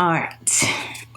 All right,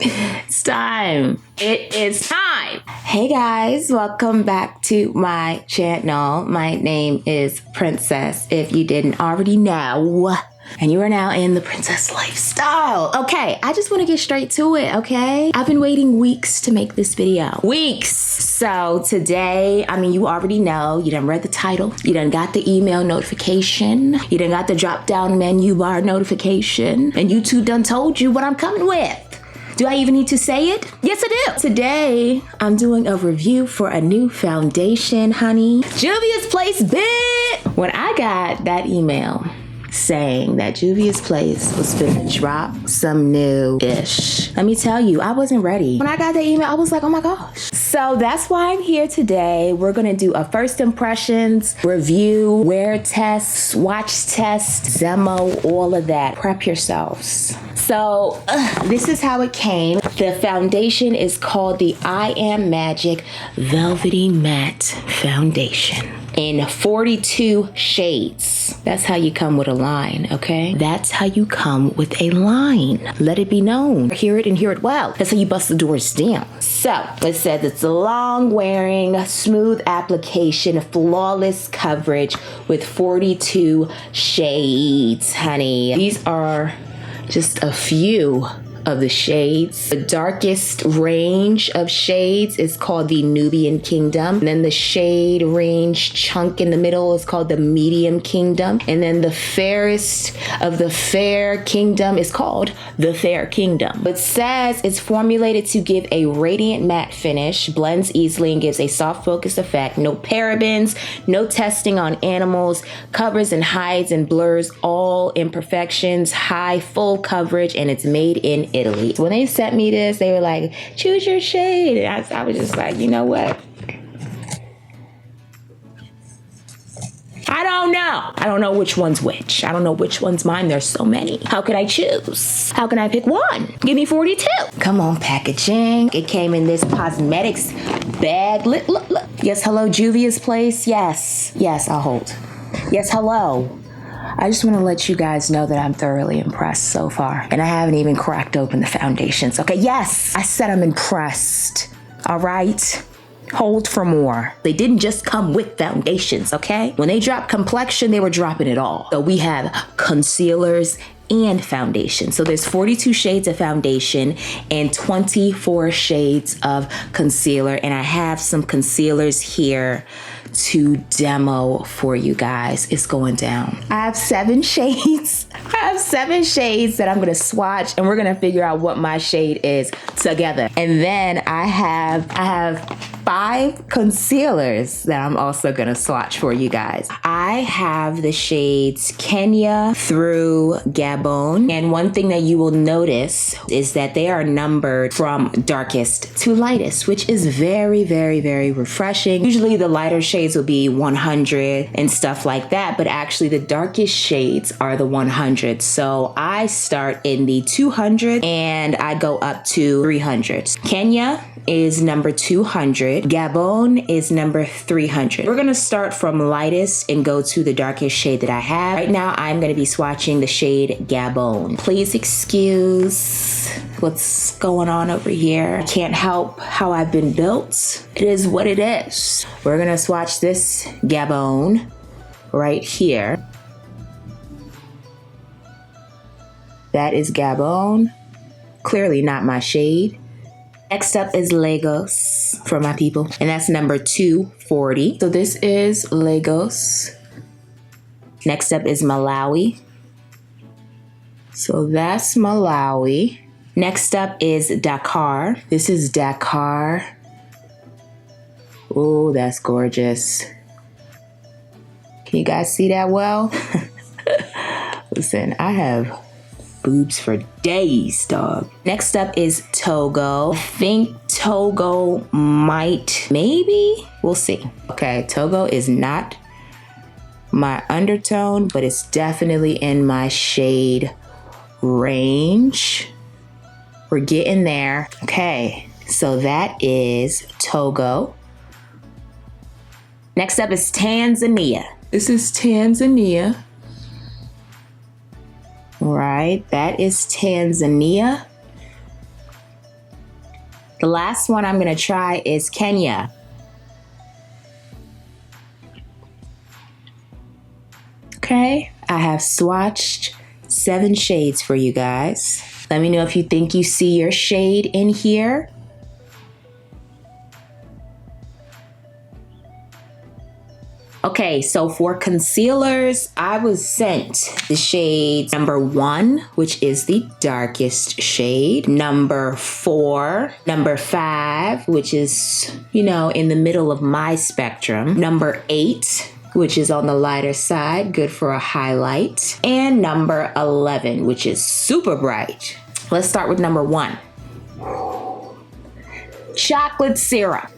it's time. It is time. Hey guys, welcome back to my channel. My name is Princess, if you didn't already know. And you are now in the princess lifestyle. Okay, I just want to get straight to it, okay? I've been waiting weeks to make this video. Weeks! So today, I mean, you already know, you done read the title, you done got the email notification, you done got the drop-down menu bar notification, and YouTube done told you what I'm coming with. Do I even need to say it? Yes, I do. Today, I'm doing a review for a new foundation, honey. Juvia's Place, bitch! When I got that email saying that Juvia's Place was finna drop some new-ish, let me tell you, I wasn't ready. When I got that email, I was like, oh my gosh. So that's why I'm here today. We're gonna do a first impressions, review, wear test, watch test, demo, all of that. Prep yourselves. So this is how it came. The foundation is called the I Am Magic Velvety Matte Foundation in 42 shades. That's how you come with a line, okay? That's how you come with a line. Let it be known. Hear it and hear it well. That's how you bust the doors down. So it says it's a long wearing, smooth application, flawless coverage with 42 shades, honey. These are just a few of the shades. The darkest range of shades is called the Nubian Kingdom. And then the shade range chunk in the middle is called the Medium Kingdom. And then the fairest of the Fair Kingdom is called the Fair Kingdom. It says it's formulated to give a radiant matte finish, blends easily and gives a soft focus effect. No parabens, no testing on animals, covers and hides and blurs all imperfections, high full coverage, and it's made in Italy. When they sent me this, they were like, choose your shade. And I was just like, you know what? I don't know. I don't know which one's which. I don't know which one's mine. There's so many. How could I choose? How can I pick one? Give me 42. Come on, packaging. It came in this cosmetics bag. Look, look, look. Yes, hello, Juvia's Place. Yes. Yes, I'll hold. Yes, hello. I just want to let you guys know that I'm thoroughly impressed so far. And I haven't even cracked open the foundations. Okay, yes, I said I'm impressed. All right, hold for more. They didn't just come with foundations, okay? When they dropped complexion, they were dropping it all. So we have concealers and foundation. So there's 42 shades of foundation and 24 shades of concealer. And I have some concealers here to demo for you guys. It's going down. I have 7 shades. I have 7 shades that I'm gonna swatch, and we're gonna figure out what my shade is together. And then I have 5 concealers that I'm also gonna swatch for you guys. I have the shades Kenya through Gabon. And one thing that you will notice is that they are numbered from darkest to lightest, which is very, very, very refreshing. Usually the lighter shades will be 100 and stuff like that, but actually the darkest shades are the 100. So I start in the 200 and I go up to 300. Kenya is number 200. Gabon is number 300. We're gonna start from lightest and go to the darkest shade that I have. Right now, I'm gonna be swatching the shade Gabon. Please excuse what's going on over here. I can't help how I've been built. It is what it is. We're gonna swatch this Gabon right here. That is Gabon. Clearly not my shade. Next up is Lagos for my people, and that's number 240. So this is Lagos. Next up is Malawi. So that's Malawi. Next up is Dakar. This is Dakar. Oh, that's gorgeous. Can you guys see that well? Listen, I have boobs for days, dog. Next up is Togo. I think Togo maybe? We'll see. Okay, Togo is not my undertone, but it's definitely in my shade range. We're getting there. Okay, so that is Togo. Next up is Tanzania. This is Tanzania. All right, that is Tanzania. The last one I'm gonna try is Kenya. Okay, I have swatched 7 shades for you guys. Let me know if you think you see your shade in here. Okay, so for concealers, I was sent the shade number 1, which is the darkest shade, number 4, number 5, which is, you know, in the middle of my spectrum, number 8, which is on the lighter side, good for a highlight, and number 11, which is super bright. Let's start with number 1. Chocolate syrup.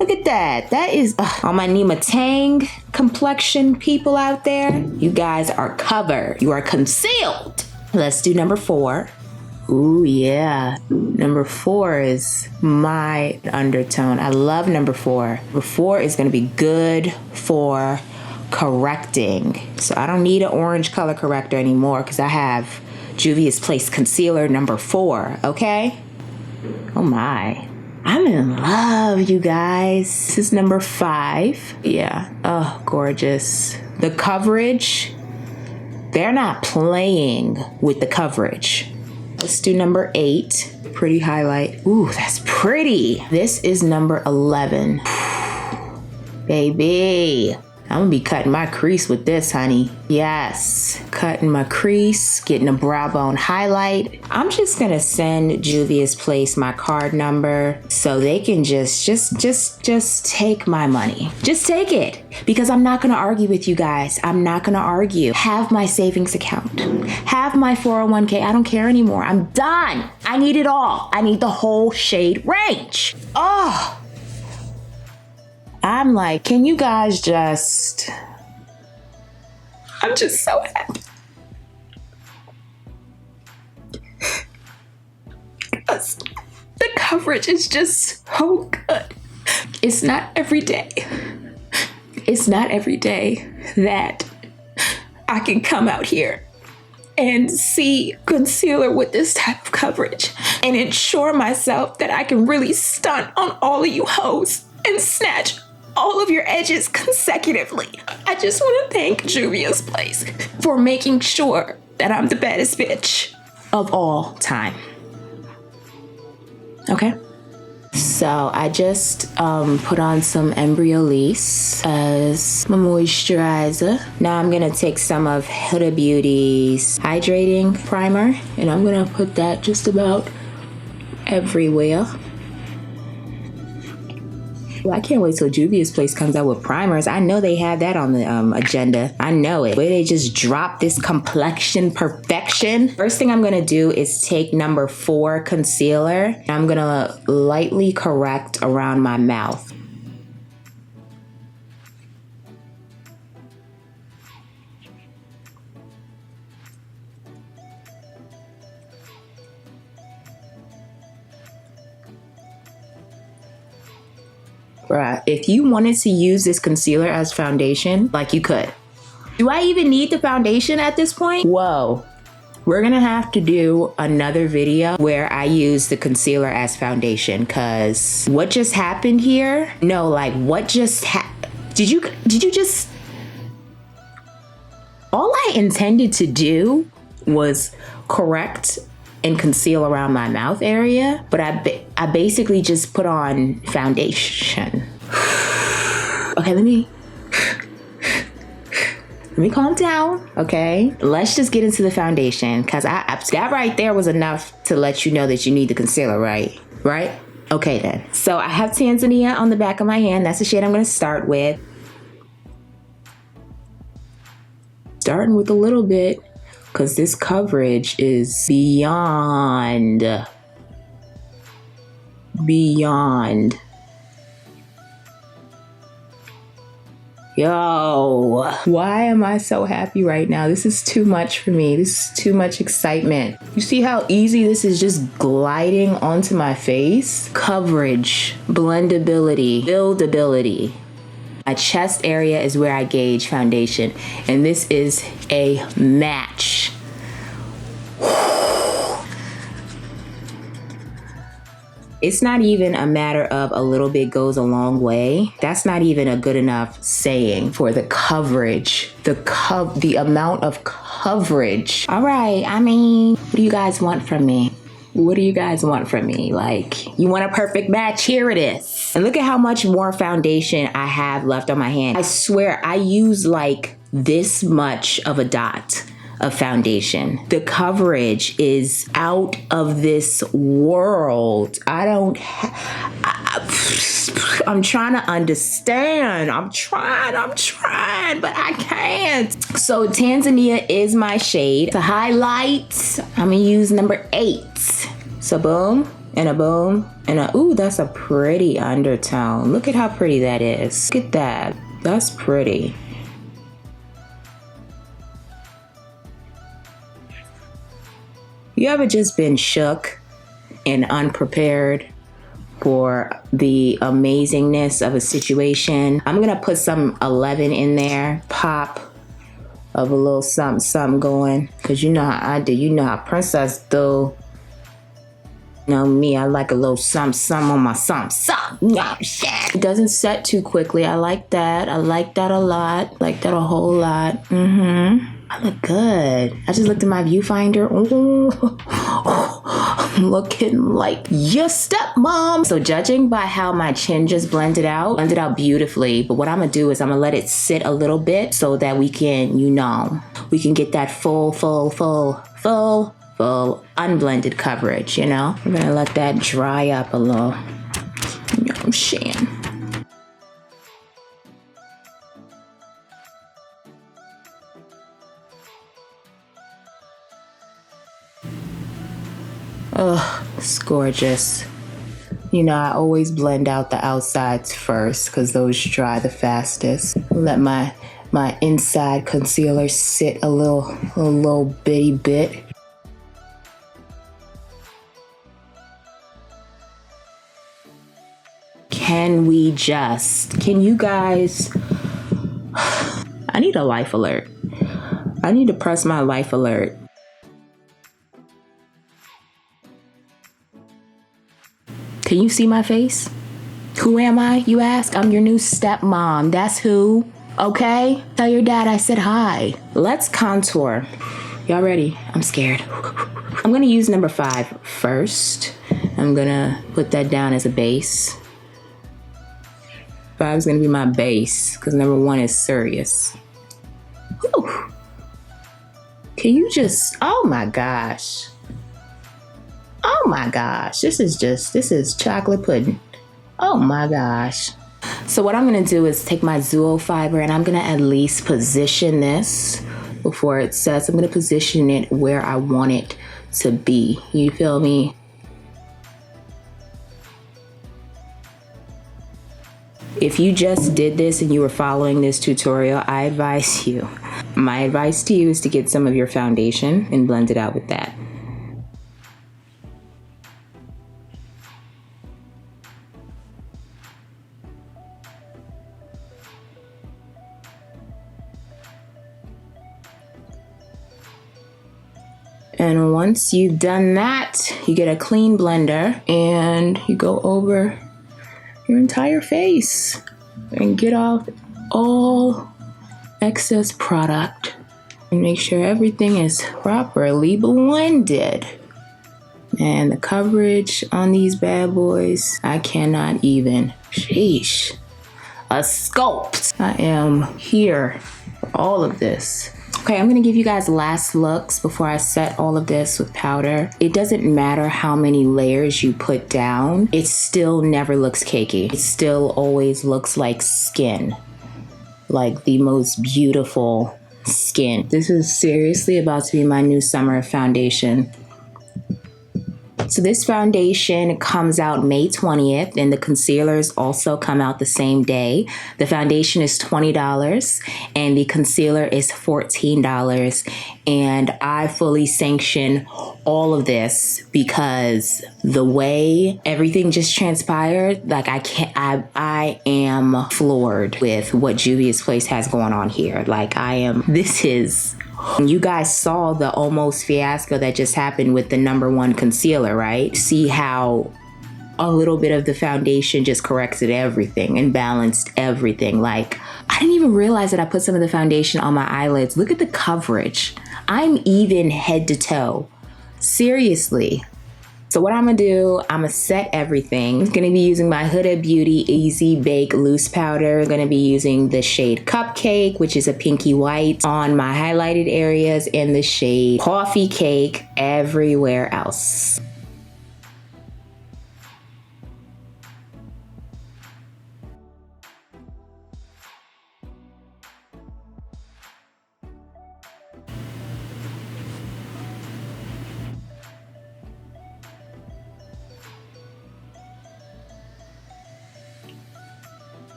Look at that. That is all my Nima Tang complexion people out there. You guys are covered. You are concealed. Let's do number 4. Ooh, yeah. Number 4 is my undertone. I love number 4. Number 4 is going to be good for correcting. So I don't need an orange color corrector anymore because I have Juvia's Place Concealer number 4, okay? Oh my. I'm in love, you guys. This is number 5. Yeah. Oh, gorgeous. The coverage, they're not playing with the coverage. Let's do number 8. Pretty highlight. Ooh, that's pretty. This is number 11. Baby. I'm gonna be cutting my crease with this, honey. Yes, cutting my crease, getting a brow bone highlight. I'm just gonna send Juvia's Place my card number so they can just take my money. Just take it, because I'm not gonna argue with you guys. I'm not gonna argue. Have my savings account. Have my 401k. I don't care anymore. I'm done. I need it all. I need the whole shade range. Oh. I'm like, can you guys just... I'm just so happy. Because the coverage is just so good. It's not every day. It's not every day that I can come out here and see concealer with this type of coverage and ensure myself that I can really stunt on all of you hoes and snatch all of your edges consecutively. I just want to thank Juvia's Place for making sure that I'm the baddest bitch of all time. Okay? So I just put on some Embryolisse as my moisturizer. Now I'm gonna take some of Huda Beauty's hydrating primer and I'm gonna put that just about everywhere. Well, I can't wait till Juvia's Place comes out with primers. I know they have that on the agenda. I know it. Where they just drop this complexion perfection. First thing I'm gonna do is take number 4 concealer. I'm gonna lightly correct around my mouth. Bruh, if you wanted to use this concealer as foundation, like you could. Do I even need the foundation at this point? Whoa. We're gonna have to do another video where I use the concealer as foundation, cause what just happened here? No, like what just did you just... All I intended to do was correct and conceal around my mouth area, but I basically just put on foundation. Okay, let me calm down, okay? Let's just get into the foundation, because that right there was enough to let you know that you need the concealer, right? Right? Okay then. So I have Tanzania on the back of my hand. That's the shade I'm gonna start with. Starting with a little bit, because this coverage is beyond. Yo, why am I so happy right now? This is too much for me. This is too much excitement. You see how easy this is just gliding onto my face? Coverage, blendability, buildability. My chest area is where I gauge foundation, and this is a match. It's not even a matter of a little bit goes a long way. That's not even a good enough saying for the coverage, the amount of coverage. All right, I mean, what do you guys want from me? What do you guys want from me? Like, you want a perfect match? Here it is. And look at how much more foundation I have left on my hand. I swear I use like this much of a dot of foundation. The coverage is out of this world. I'm trying to understand. I'm trying, but I can't. So Tanzania is my shade. To highlight, I'm gonna use number 8. So boom, and a boom, and a, ooh, that's a pretty undertone. Look at how pretty that is. Look at that, that's pretty. You ever just been shook and unprepared for the amazingness of a situation? I'm gonna put some 11 in there, pop of a little something, something going, cause you know how I do, you know how Princess do. You know me, I like a little something on my something. No shit. It doesn't set too quickly. I like that. I like that a lot. Like that a whole lot. I look good. I just looked at my viewfinder. I'm looking like your stepmom. So judging by how my chin just blended out beautifully. But what I'm gonna do is I'm gonna let it sit a little bit so that we can, you know, we can get that full unblended coverage, you know? I'm gonna let that dry up a little. You know what I'm saying? Oh, it's gorgeous. You know, I always blend out the outsides first because those dry the fastest. Let my inside concealer sit a little bitty bit. Can you guys, I need a life alert. I need to press my life alert. Can you see my face? Who am I, you ask? I'm your new stepmom. That's who, okay? Tell your dad I said hi. Let's contour. Y'all ready? I'm scared. I'm gonna use number 5 first. I'm gonna put that down as a base. 5 is gonna be my base because number 1 is serious. Whew. Can you just, oh my gosh. Oh my gosh, this is chocolate pudding. Oh my gosh. So what I'm gonna do is take my Zuo fiber and I'm gonna at least position this before it sets. I'm gonna position it where I want it to be. You feel me? If you just did this and you were following this tutorial, I advise you. My advice to you is to get some of your foundation and blend it out with that. And once you've done that, you get a clean blender and you go over your entire face and get off all excess product and make sure everything is properly blended. And the coverage on these bad boys, I cannot even, sheesh, a sculpt. I am here for all of this. Okay, I'm gonna give you guys last looks before I set all of this with powder. It doesn't matter how many layers you put down, it still never looks cakey. It still always looks like skin, like the most beautiful skin. This is seriously about to be my new summer foundation. So this foundation comes out May 20th and the concealers also come out the same day. The foundation is $20 and the concealer is $14. And I fully sanction all of this because the way everything just transpired, like I am floored with what Juvia's place has going on here. Like you guys saw the almost fiasco that just happened with the number 1 concealer, right? See how a little bit of the foundation just corrected everything and balanced everything. Like, I didn't even realize that I put some of the foundation on my eyelids. Look at the coverage. I'm even head to toe. Seriously. So what I'm gonna do, I'm gonna set everything. I'm gonna be using my Huda Beauty Easy Bake Loose Powder. I'm gonna be using the shade Cupcake, which is a pinky white, on my highlighted areas, and the shade Coffee Cake everywhere else.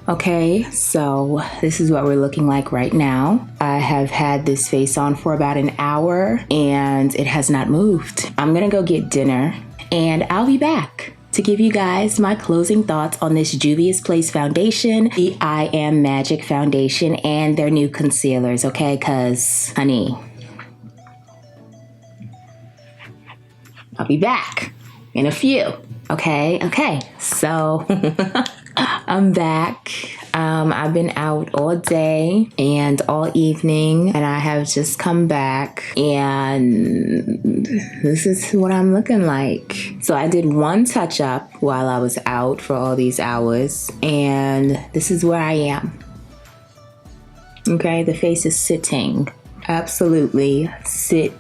Okay, so this is what we're looking like right now. I have had this face on for about an hour and it has not moved. I'm gonna go get dinner and I'll be back to give you guys my closing thoughts on this Juvia's Place foundation, the I Am Magic foundation, and their new concealers, okay? Cause, honey, I'll be back in a few, okay? Okay, so I'm back. I've been out all day and all evening, and I have just come back, and this is what I'm looking like. So I did one touch up while I was out for all these hours, and this is where I am. Okay, the face is sitting, absolutely sitting.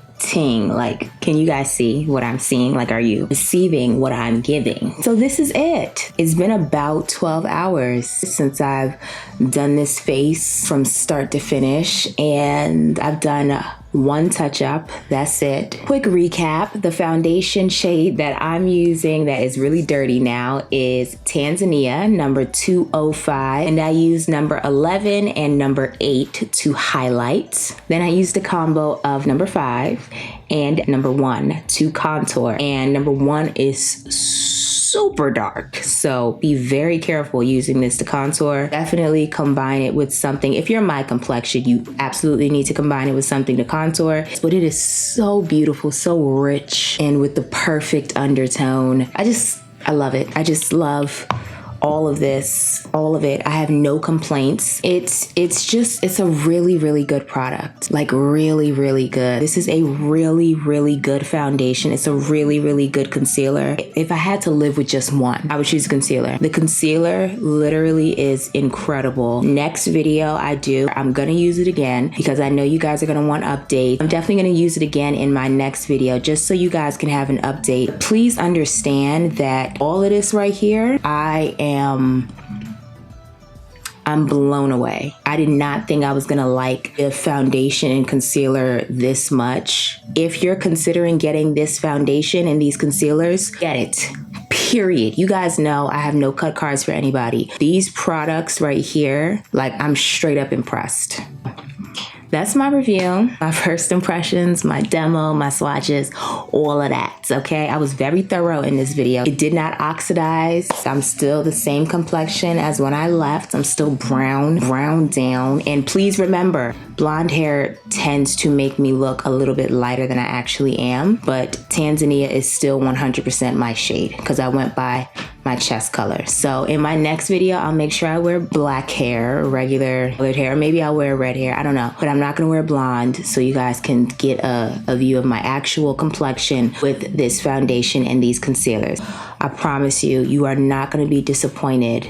Like, can you guys see what I'm seeing? Like, are you receiving what I'm giving? So this is it. It's been about 12 hours since I've done this face from start to finish, and I've done one touch up. That's it. Quick recap. The foundation shade that I'm using that is really dirty now is Tanzania number 205, and I use number 11 and number 8 to highlight. Then I used a combo of number 5 and number 1 to contour, and number 1 is super dark, so be very careful using this to contour. Definitely combine it with something. If you're my complexion, you absolutely need to combine it with something to contour, but it is so beautiful, so rich, and with the perfect undertone. I love it. I just love all of this, all of it. I have no complaints. It's a really, really good product. Like, really, really good. This is a really, really good foundation. It's a really, really good concealer. If I had to live with just one, I would choose concealer. The concealer literally is incredible. Next video I'm gonna use it again because I know you guys are gonna want updates. I'm definitely gonna use it again in my next video just so you guys can have an update. Please understand that all of this right here, I'm blown away. I did not think I was gonna like the foundation and concealer this much. If you're considering getting this foundation and these concealers, get it. Period. You guys know I have no cut cards for anybody. These products right here, like, I'm straight up impressed. That's my review, my first impressions, my demo, my swatches, all of that, okay? I was very thorough in this video. It did not oxidize. I'm still the same complexion as when I left. I'm still brown down. And please remember, blonde hair tends to make me look a little bit lighter than I actually am, but Tanzania is still 100% my shade because I went by my chest color. So in my next video, I'll make sure I wear black hair, regular colored hair. Maybe I'll wear red hair, I don't know. But I'm not gonna wear blonde, so you guys can get a view of my actual complexion with this foundation and these concealers. I promise you, you are not gonna be disappointed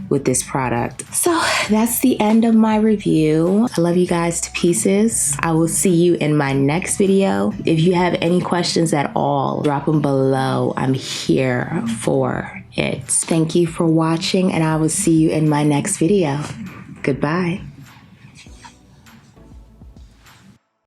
with this product. So that's the end of my review. I love you guys to pieces. I will see you in my next video. If you have any questions at all, drop them below. I'm here for it. Thank you for watching, and I will see you in my next video. Goodbye.